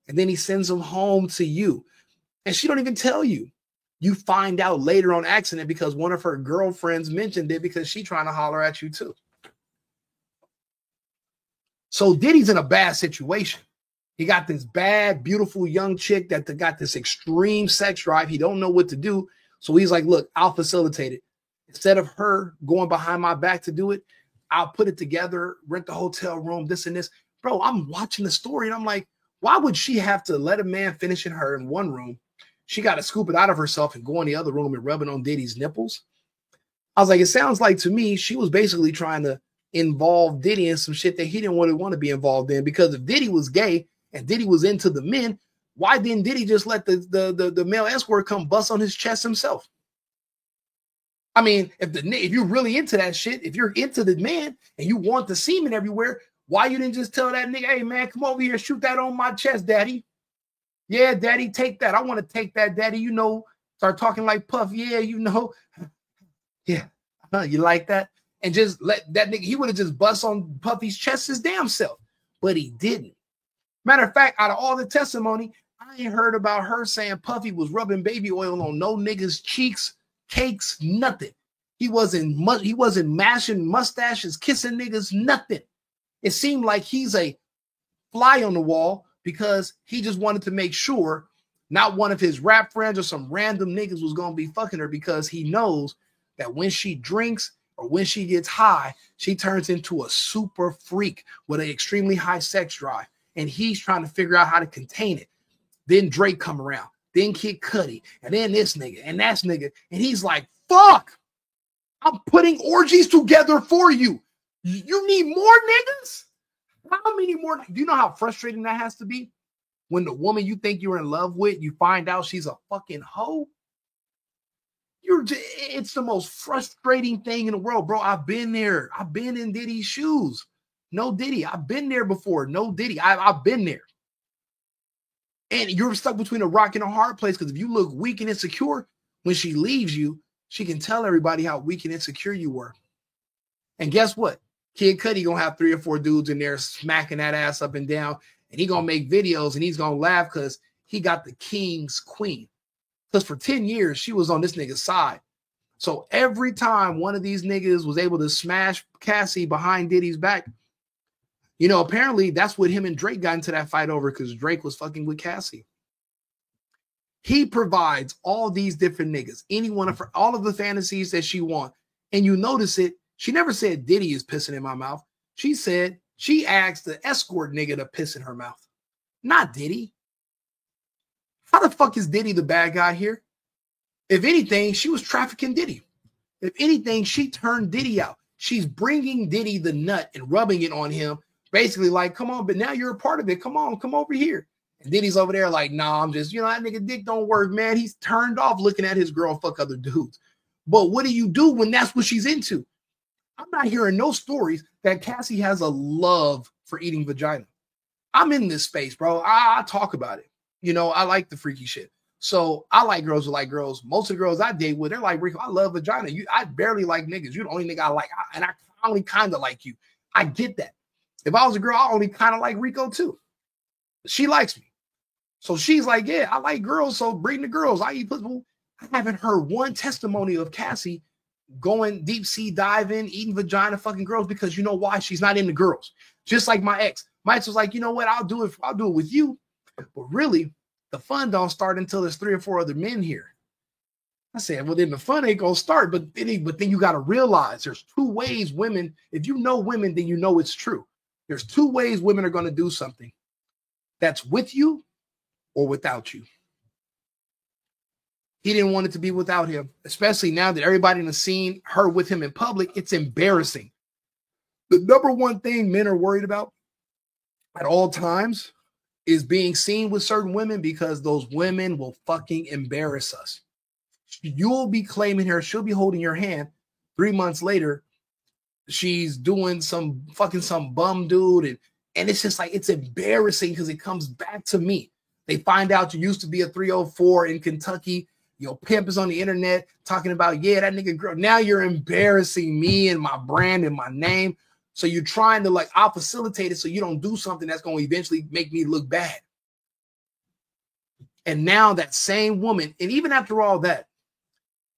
And then he sends them home to you. And she don't even tell you. You find out later on accident because one of her girlfriends mentioned it because she trying to holler at you too. So Diddy's in a bad situation. He got this bad, beautiful young chick that got this extreme sex drive. He don't know what to do. So he's like, look, I'll facilitate it. Instead of her going behind my back to do it, I'll put it together, rent the hotel room, this and this. Bro, I'm watching the story and I'm like, why would she have to let a man finish in her in one room? She got to scoop it out of herself and go in the other room and rub it on Diddy's nipples. I was like, it sounds like to me, she was basically trying to involve Diddy in some shit that he didn't really want to be involved in. Because if Diddy was gay and Diddy was into the men, why didn't Diddy just let the male escort come bust on his chest himself? I mean, if you're really into that shit, if you're into the man and you want the semen everywhere, why you didn't just tell that nigga, hey man, come over here, shoot that on my chest, daddy. Yeah, daddy, take that. I want to take that, daddy. You know, start talking like Puff. Yeah, you know. Yeah, you like that? And just let that nigga, he would have just bust on Puffy's chest his damn self. But he didn't. Matter of fact, out of all the testimony, I ain't heard about her saying Puffy was rubbing baby oil on no niggas' cheeks, cakes, nothing. He wasn't mashing mustaches, kissing niggas, nothing. It seemed like he's a fly on the wall because he just wanted to make sure not one of his rap friends or some random niggas was going to be fucking her, because he knows that when she drinks or when she gets high, she turns into a super freak with an extremely high sex drive. And he's trying to figure out how to contain it. Then Drake come around, then Kid Cudi, and then this nigga and that nigga. And he's like, fuck, I'm putting orgies together for you. You need more niggas? How many more? Do you know how frustrating that has to be? When the woman you think you're in love with, you find out she's a fucking hoe. It's the most frustrating thing in the world, bro. I've been there. I've been in Diddy's shoes. No Diddy. I've been there before. No Diddy. I've been there. And you're stuck between a rock and a hard place, because if you look weak and insecure, when she leaves you, she can tell everybody how weak and insecure you were. And guess what? Kid Cudi gonna have 3 or 4 dudes in there smacking that ass up and down, and he gonna make videos and he's gonna laugh because he got the king's queen. Because for 10 years, she was on this nigga's side. So every time one of these niggas was able to smash Cassie behind Diddy's back, you know, apparently that's what him and Drake got into that fight over, because Drake was fucking with Cassie. He provides all these different niggas, any one of her, all of the fantasies that she wants. And you notice it, she never said Diddy is pissing in my mouth. She said she asked the escort nigga to piss in her mouth, not Diddy. How the fuck is Diddy the bad guy here? If anything, she was trafficking Diddy. If anything, she turned Diddy out. She's bringing Diddy the nut and rubbing it on him, basically like, come on, but now you're a part of it. Come on, come over here. And Diddy's over there like, nah, I'm just, that nigga dick don't work, man. He's turned off looking at his girl fuck other dudes. But what do you do when that's what she's into? I'm not hearing no stories that Cassie has a love for eating vagina. I'm in this space, bro. I talk about it. I like the freaky shit. So I like girls who like girls. Most of the girls I date with, they're like, Rico, I love vagina. I barely like niggas. You're the only nigga I like. And I only kind of like you. I get that. If I was a girl, I only kind of like Rico too. She likes me. So she's like, yeah, I like girls. So bring the girls. I eat pussy. I haven't heard one testimony of Cassie going deep sea diving, eating vagina, fucking girls, because you know why? She's not into girls. Just like my ex. My ex was like, you know what? I'll do it with you. But really, the fun don't start until there's 3 or 4 other men here. I said, well, then the fun ain't gonna start. But then you got to realize there's 2 ways women, if you know women, then you know it's true. There's 2 ways women are going to do something. That's with you or without you. He didn't want it to be without him, especially now that everybody in the scene, her with him in public. It's embarrassing. The number one thing men are worried about at all times is being seen with certain women because those women will fucking embarrass us. You'll be claiming her. She'll be holding your hand. 3 months later, she's doing some bum dude. And it's just like, it's embarrassing because it comes back to me. They find out you used to be a 304 in Kentucky. Your pimp is on the internet talking about, yeah, that nigga girl. Now you're embarrassing me and my brand and my name. So you're trying to like, I'll facilitate it so you don't do something that's going to eventually make me look bad. And now that same woman, and even after all that,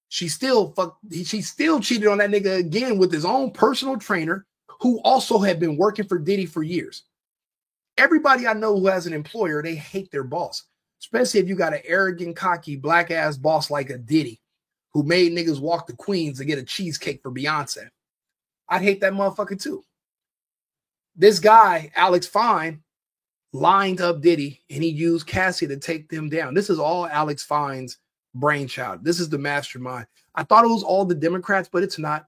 she still cheated on that nigga again with his own personal trainer who also had been working for Diddy for years. Everybody I know who has an employer, they hate their boss, especially if you got an arrogant, cocky, black ass boss like a Diddy who made niggas walk to Queens to get a cheesecake for Beyonce. I'd hate that motherfucker too. This guy, Alex Fine, lined up Diddy and he used Cassie to take them down. This is all Alex Fine's brainchild. This is the mastermind. I thought it was all the Democrats, but it's not.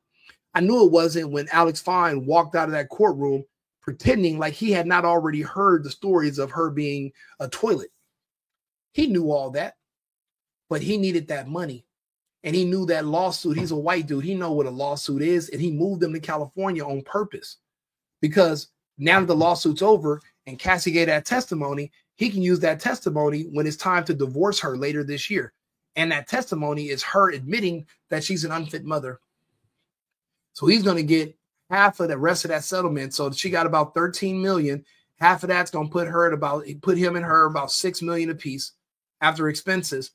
I knew it wasn't when Alex Fine walked out of that courtroom pretending like he had not already heard the stories of her being a toilet. He knew all that, but he needed that money. And he knew that lawsuit. He's a white dude. He know what a lawsuit is. And he moved them to California on purpose. Because now that the lawsuit's over and Cassie gave that testimony, he can use that testimony when it's time to divorce her later this year. And that testimony is her admitting that she's an unfit mother. So he's going to get half of the rest of that settlement. So she got about 13 million. Half of that's going to put him and her about 6 million apiece after expenses.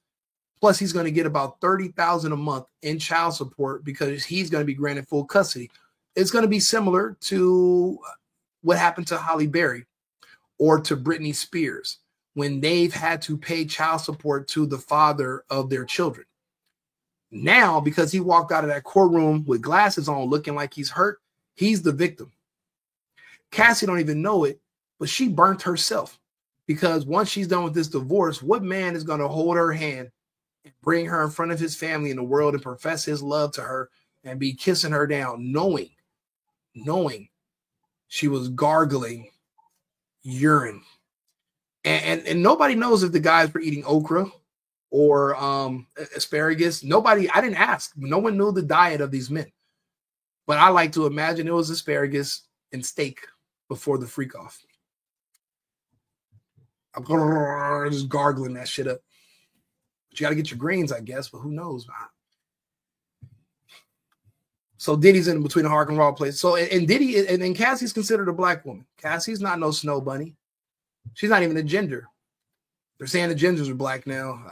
Plus he's going to get about 30,000 a month in child support because he's going to be granted full custody. It's going to be similar to what happened to Halle Berry or to Britney Spears when they've had to pay child support to the father of their children. Now, because he walked out of that courtroom with glasses on looking like he's hurt, he's the victim. Cassie don't even know it, but she burnt herself because once she's done with this divorce, what man is going to hold her hand and bring her in front of his family in the world and profess his love to her and be kissing her down, knowing she was gargling urine. And nobody knows if the guys were eating okra or asparagus. Nobody, I didn't ask. No one knew the diet of these men. But I like to imagine it was asparagus and steak before the freak off. I'm just gargling that shit up. But you got to get your greens, I guess, but who knows, man. So Diddy's in between a Hark and Raw place. So and Diddy and Cassie's considered a black woman. Cassie's not no snow bunny. She's not even a ginger. They're saying the gingers are black now.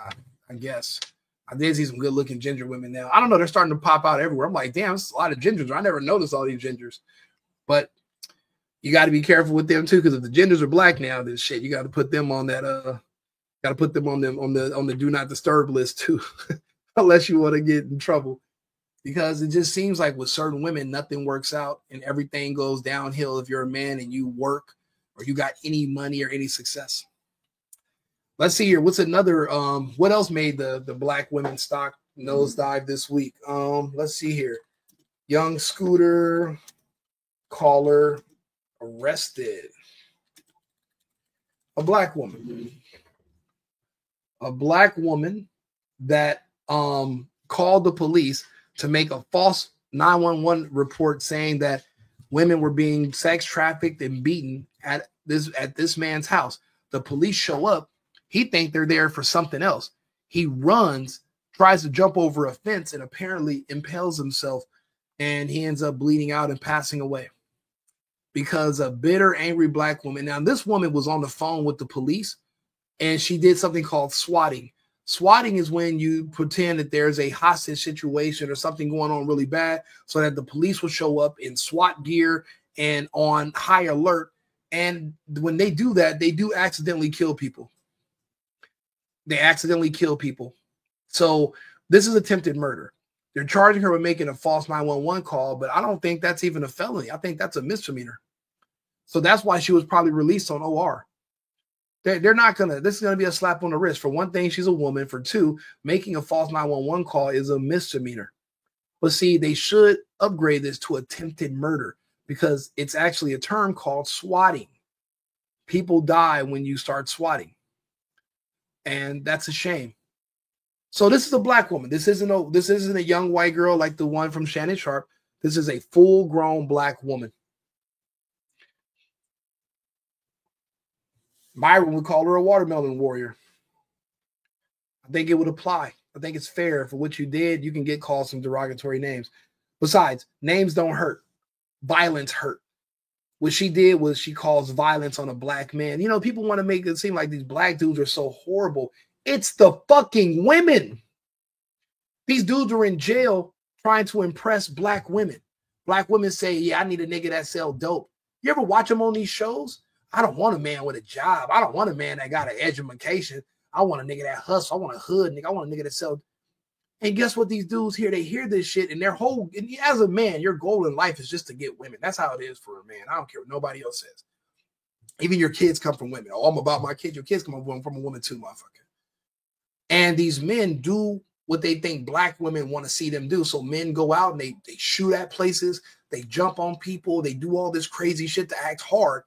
I guess. I did see some good looking ginger women now. I don't know. They're starting to pop out everywhere. I'm like, damn, it's a lot of gingers. I never noticed all these gingers. But you got to be careful with them too, because if the gingers are black now, this shit, you got to put them on that. Got to put them on the do not disturb list too, unless you want to get in trouble. Because it just seems like with certain women, nothing works out and everything goes downhill if you're a man and you work or you got any money or any success. Let's see here. What's another? What else made the black women stock nosedive this week? Let's see here. Young scooter caller arrested. A black woman. A black woman that called the police to make a false 911 report saying that women were being sex trafficked and beaten at this man's house. The police show up. He thinks they're there for something else. He runs, tries to jump over a fence, and apparently impales himself, and he ends up bleeding out and passing away because a bitter, angry black woman. Now, this woman was on the phone with the police, and she did something called swatting. Swatting is when you pretend that there's a hostage situation or something going on really bad so that the police will show up in SWAT gear and on high alert. And when they do that, they do accidentally kill people. They accidentally kill people. So this is attempted murder. They're charging her with making a false 911 call, but I don't think that's even a felony. I think that's a misdemeanor. So that's why she was probably released on OR. They're not going to, this is going to be a slap on the wrist. For one thing, she's a woman. For two, making a false 911 call is a misdemeanor. But see, they should upgrade this to attempted murder because it's actually a term called swatting. People die when you start swatting. And that's a shame. So this is a black woman. This isn't a young white girl like the one from Shannon Sharpe. This is a full-grown black woman. Myron would call her a watermelon warrior. I think it would apply. I think it's fair for what you did. You can get called some derogatory names. Besides, names don't hurt. Violence hurt. What she did was she caused violence on a black man. You know, people want to make it seem like these black dudes are so horrible. It's the fucking women. These dudes are in jail trying to impress black women. Black women say, yeah, I need a nigga that sell dope. You ever watch them on these shows? I don't want a man with a job. I don't want a man that got an education. I want a nigga that hustle. I want a hood nigga. I want a nigga that sell. And guess what? These dudes here, they hear this shit and and as a man, your goal in life is just to get women. That's how it is for a man. I don't care what nobody else says. Even your kids come from women. Oh, I'm about my kids. Your kids come from a woman too, motherfucker. And these men do what they think black women want to see them do. So men go out and they shoot at places. They jump on people. They do all this crazy shit to act hard,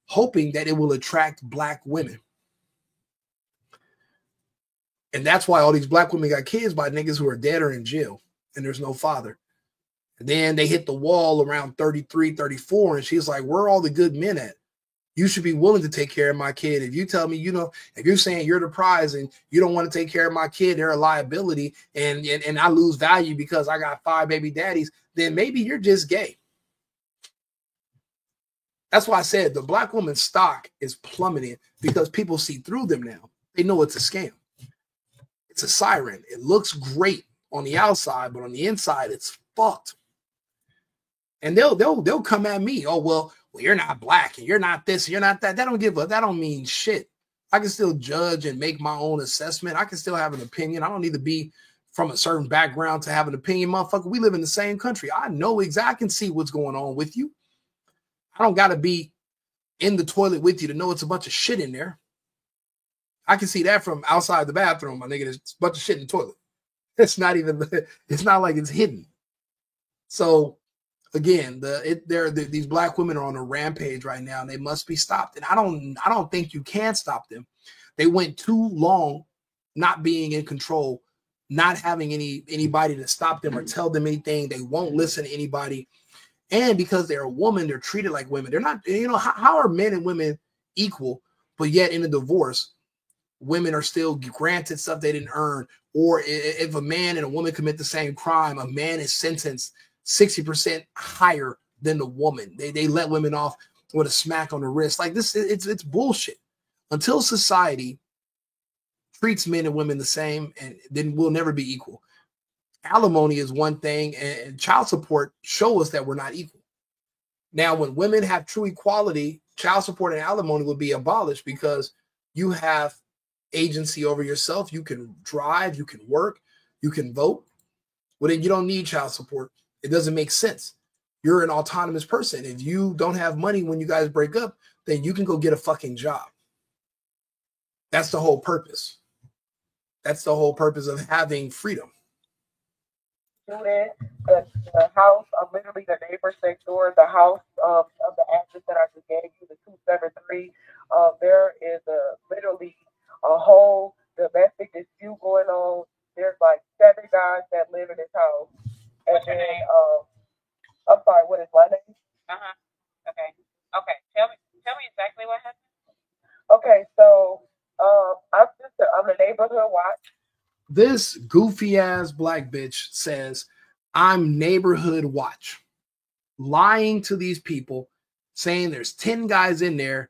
hoping that it will attract black women. And that's why all these black women got kids by niggas who are dead or in jail and there's no father. And then they hit the wall around 33, 34. And she's like, where are all the good men at? You should be willing to take care of my kid. If you tell me, you know, if you're saying you're the prize and you don't want to take care of my kid, they're a liability and I lose value because I got 5 baby daddies, then maybe you're just gay. That's why I said the black woman's stock is plummeting because people see through them now. They know it's a scam. It's a siren. It looks great on the outside, but on the inside, it's fucked. And they'll come at me. Oh, well, you're not black and you're not this, and you're not that. That don't mean shit. I can still judge and make my own assessment. I can still have an opinion. I don't need to be from a certain background to have an opinion, motherfucker. We live in the same country. I know exactly. I can see what's going on with you. I don't got to be in the toilet with you to know it's a bunch of shit in there. I can see that from outside the bathroom, my nigga. There's a bunch of shit in the toilet. It's not like it's hidden. So again, these black women are on a rampage right now and they must be stopped. And I don't think you can stop them. They went too long not being in control, not having anybody to stop them or tell them anything. They won't listen to anybody. And because they're a woman, they're treated like women. They're not, you know, how are men and women equal, but yet in a divorce, women are still granted stuff they didn't earn? Or if a man and a woman commit the same crime, a man is sentenced 60% higher than the woman. They let women off with a smack on the wrist. Like this, it's bullshit. Until society treats men and women the same, and then we'll never be equal. Alimony is one thing, and child support show us that we're not equal. Now, when women have true equality, child support and alimony will be abolished because you have agency over yourself. You can drive, you can work, you can vote. Well, then you don't need child support. It doesn't make sense. You're an autonomous person. If you don't have money when you guys break up, then you can go get a fucking job. That's the whole purpose. That's the whole purpose of having freedom. Student, the house, literally the neighbors next door, the house of the address that I just gave you, the 273. There is literally a whole domestic dispute going on. There's like 7 guys that live in this house. And then, I'm sorry, what is my name? Okay. Tell me exactly what happened. Okay, so I'm the neighborhood watch. This goofy ass black bitch says, I'm neighborhood watch, lying to these people, saying there's 10 guys in there.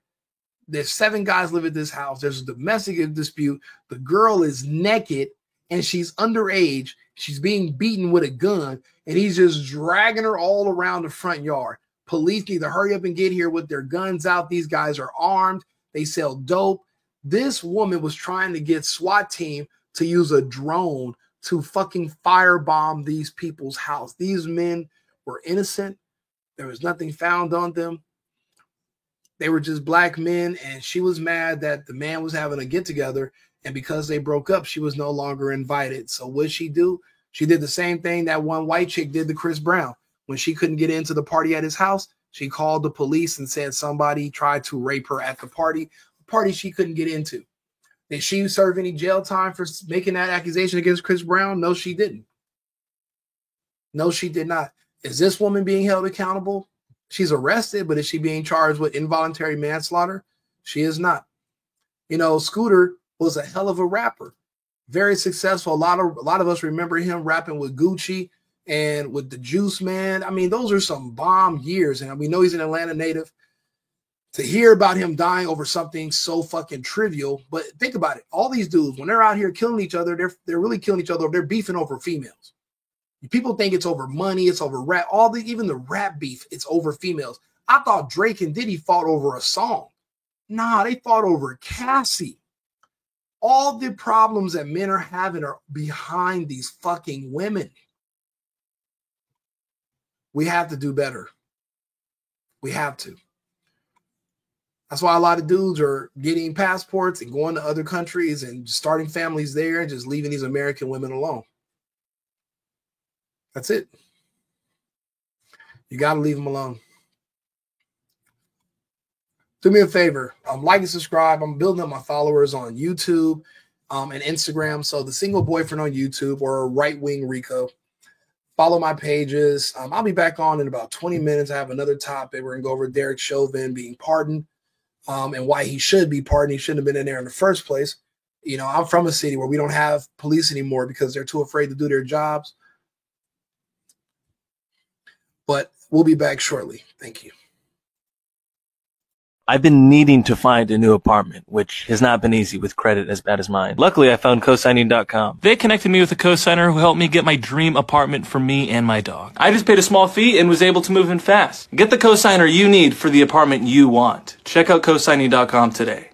There's 7 guys live at this house. There's a domestic dispute. The girl is naked and she's underage. She's being beaten with a gun and he's just dragging her all around the front yard. Police need to hurry up and get here with their guns out. These guys are armed. They sell dope. This woman was trying to get SWAT team to use a drone to fucking firebomb these people's house. These men were innocent. There was nothing found on them. They were just black men, and she was mad that the man was having a get-together, and because they broke up, she was no longer invited. So what'd she do? She did the same thing that one white chick did to Chris Brown. When she couldn't get into the party at his house, She called the police and said somebody tried to rape her at the party she couldn't get into. Did she serve any jail time for making that accusation against Chris Brown? No, she didn't. No, she did not. Is this woman being held accountable? She's arrested, but is she being charged with involuntary manslaughter? She is not. You know, Scooter was a hell of a rapper. Very successful. A lot of us remember him rapping with Gucci and with the Juice Man. I mean, those are some bomb years. And we know he's an Atlanta native. To hear about him dying over something so fucking trivial, but think about it. All these dudes, when they're out here killing each other, they're really killing each other. They're beefing over females. People think it's over money, it's over rap. Even the rap beef, it's over females. I thought Drake and Diddy fought over a song. Nah, they fought over Cassie. All the problems that men are having are behind these fucking women. We have to do better. We have to. That's why a lot of dudes are getting passports and going to other countries and starting families there and just leaving these American women alone. That's it. You got to leave them alone. Do me a favor. Like and subscribe. I'm building up my followers on YouTube and Instagram. So the Single Boyfriend on YouTube or Right Wing Rico. Follow my pages. I'll be back on in about 20 minutes. I have another topic. We're going to go over Derek Chauvin being pardoned and why he should be pardoned. He shouldn't have been in there in the first place. You know, I'm from a city where we don't have police anymore because they're too afraid to do their jobs. But we'll be back shortly. Thank you. I've been needing to find a new apartment, which has not been easy with credit as bad as mine. Luckily, I found cosigning.com. They connected me with a cosigner who helped me get my dream apartment for me and my dog. I just paid a small fee and was able to move in fast. Get the cosigner you need for the apartment you want. Check out cosigning.com today.